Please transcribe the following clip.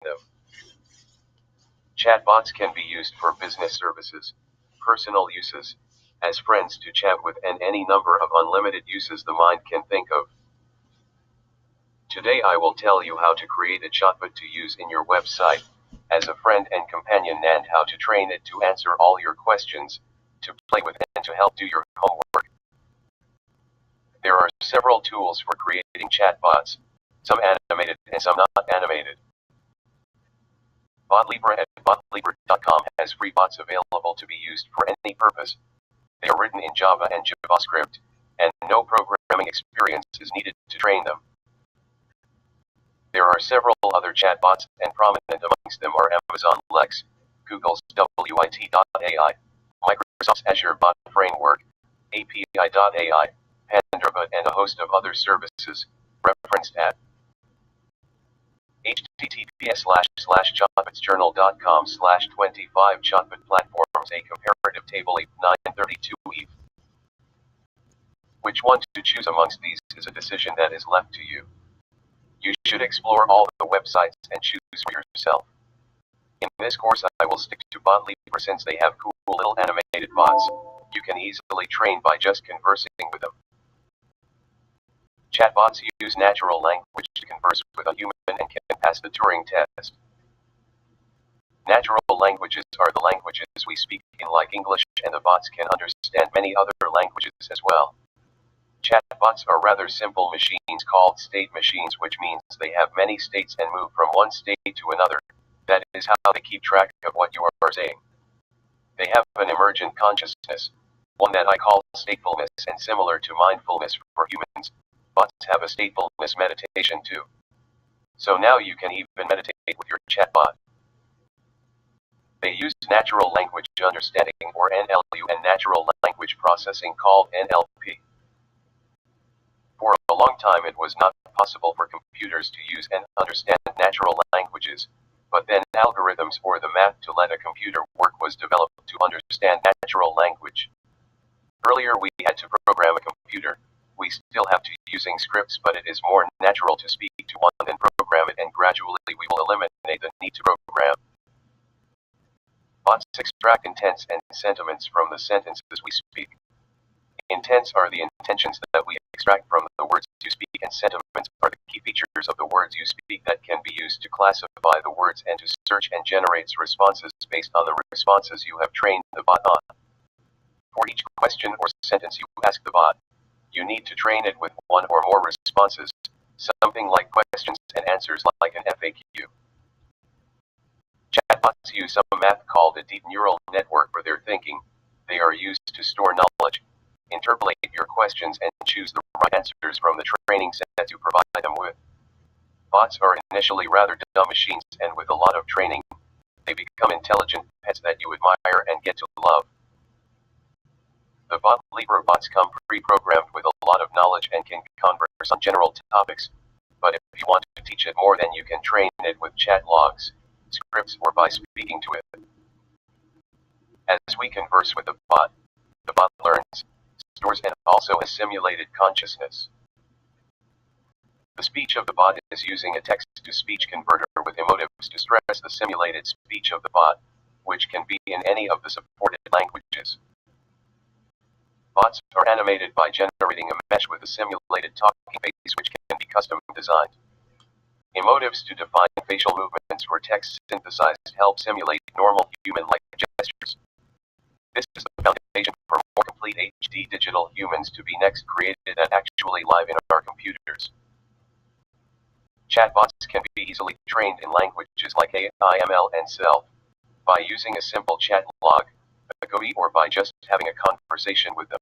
them. Chatbots can be used for business services, personal uses, as friends to chat with, and any number of unlimited uses the mind can think of. Today I will tell you how to create a chatbot to use in your website, as a friend and companion, and how to train it to answer all your questions, to play with, and to help do your homework. There are several tools for creating chatbots, some animated and some not animated. BotLibre at botlibre.com has free bots available to be used for any purpose. They are written in Java and JavaScript, and no programming experience is needed to train them. There are several other chatbots, and prominent amongst them are Amazon Lex, Google's Wit.ai, Microsoft's Azure Bot Framework, API.ai, PandaBot, and a host of other services, referenced at https://chatbotsjournal.com/25 chatbot platforms, a comparative table 932 eve. Which one to choose amongst these is a decision that is left to you. You should explore all the websites and choose for yourself. In this course I will stick to BotLibre since they have cool little animated bots you can easily train by just conversing with them. Chatbots use natural language to converse with a human and can pass the Turing test. Natural languages are the languages we speak in, like English, and the bots can understand many other languages as well. Chatbots are rather simple machines called state machines, which means they have many states and move from one state to another. That is how they keep track of what you are saying. They have an emergent consciousness, one that I call statefulness, and similar to mindfulness for humans, bots have a statefulness meditation too. So now you can even meditate with your chatbot. They use natural language understanding, or NLU, and natural language processing, called NLP. For a long time it was not possible for computers to use and understand natural languages, but then algorithms or the math to let a computer work was developed to understand natural language. Earlier we had to program a computer. We still have to using scripts, but it is more natural to speak to one than program it, and gradually we will eliminate the need to program. Bots extract intents and sentiments from the sentences we speak. Intents are the intentions that we extract from the words you speak, and sentiments are the key features of the words you speak that can be used to classify the words and to search and generates responses based on the responses you have trained the bot on. For each question or sentence you ask the bot, you need to train it with one or more responses, something like questions and answers like an FAQ. Chatbots use some math called a deep neural network for their thinking. They are used to store knowledge, interpolate your questions, and choose the right answers from the training set you provide them with. Bots are initially rather dumb machines, and with a lot of training, they become intelligent pets that you admire and get to love. The BotLibre bots come pre-programmed with a lot of knowledge and can converse on general topics, but if you want to teach it more, then you can train it with chat logs, scripts, or by speaking to it. As we converse with the bot learns, stores, and also has simulated consciousness. The speech of the bot is using a text-to-speech converter with emotives to stress the simulated speech of the bot, which can be in any of the supported languages. Bots are animated by generating a mesh with a simulated talking face, which can be custom designed. Emotives to define facial movements or text synthesized help simulate normal human-like gestures. This is the foundation for more complete HD digital humans to be next created and actually live in our computers. Chatbots can be easily trained in languages like AI, ML, and Self, by using a simple chat log, a Goody, or by just having a conversation with them.